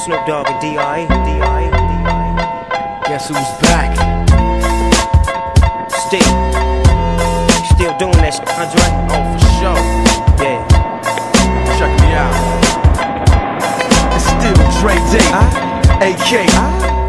Snoop Dogg and D.I. Guess who's back? Still doing that shit, Andre? Oh, for sure. Yeah. Check me out. It's still Dre Day, AK.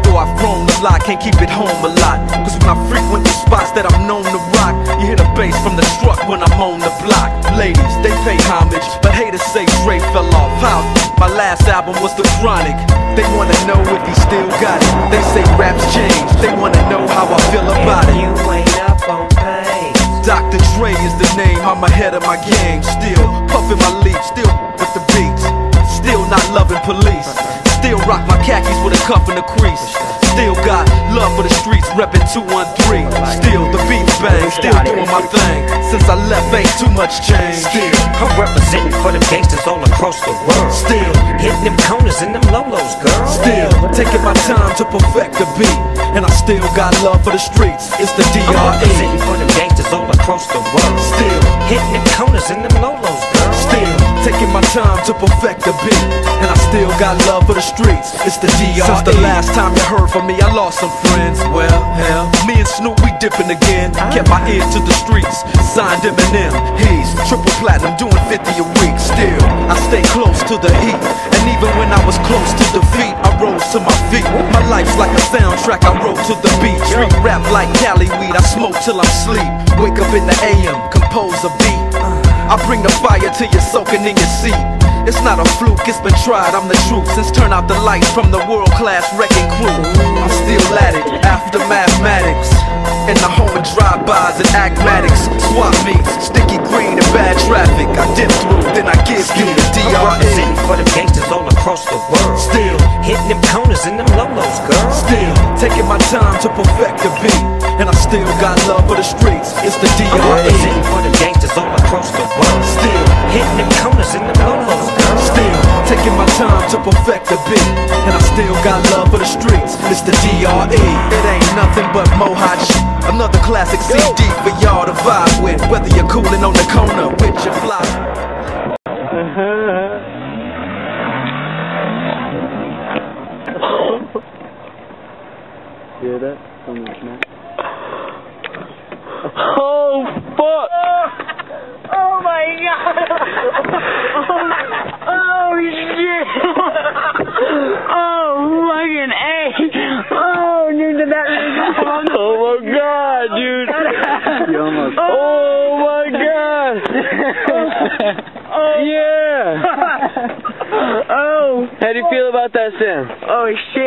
Though I've grown a lot, can't keep it home a lot. Cause when I frequent the spots that I'm known to rock, you hear the bass from the truck when I'm on the block. Ladies, they pay homage, but haters say Dre fell off. How? My last album was The Chronic. They wanna know if he still got it. They say raps change, they wanna know how I feel about it. You ain't up on pace. Dr. Dre is the name, I'm ahead of my game. Still puffin' my leaf, still with the beats. Still not loving police. Still rock my khakis with a cuff and a crease. Still got love for the streets, reppin' 213. Still the beats bang, still doing my thing. Since I left, ain't too much change. Still I'm representing for the gangsters all across the world. Still hitting them corners and them lolos, girl. Still taking my time to perfect the beat. And I still got love for the streets. It's the DRE. I'm representing for the gangsters all across the world. Still hitting them corners and them lolos, girl. Still taking my time to perfect the beat. And I still got love for the streets. It's the DRE. Since the last time you heard from me, I lost some friends. Well, hell, me and Snoop, we dipping again. Kept my ear to the streets. Signed Eminem. He's triple platinum, doing 50 a week. Still, I stay close to the heat. And even when I was close to defeat, I rose to my feet. My life's like a soundtrack, I wrote to the beat. Street rap like Cali weed, I smoke till I'm sleep. Wake up in the AM, compose a beat. I bring the fire till you're soaking in your seat. It's not a fluke, it's been tried, I'm the truth. Since turn out the lights from the world-class wrecking crew, I'm still at it, after mathematics. In the home of drive-bys and acmatics. Swap meets, sticky green and bad traffic. I dip through, then I give you the DRE. I'm representing for the gangsters all across the world. Still hitting them corners and them lolos, girl. Still taking my time to perfect the beat. And I still got love for the streets. It's the DRE. I'm representing for the gangsters all across the world. Still hitting them corners and them lolos, girl. Still taking my time to perfect the beat. And I still got love for the streets. It's the DRE. It ain't nothing but mohawk shit. Another classic CD for y'all to vibe with. Whether you're coolin' on the corner with your fly. Hear that? Someone smack. Oh fuck! Oh my god! Oh shit! Oh fucking A! Oh dude, did that really happen? Oh my god, dude! You almost. Oh my god! Oh Yeah! Oh! How do you feel about that, Sam? Oh shit!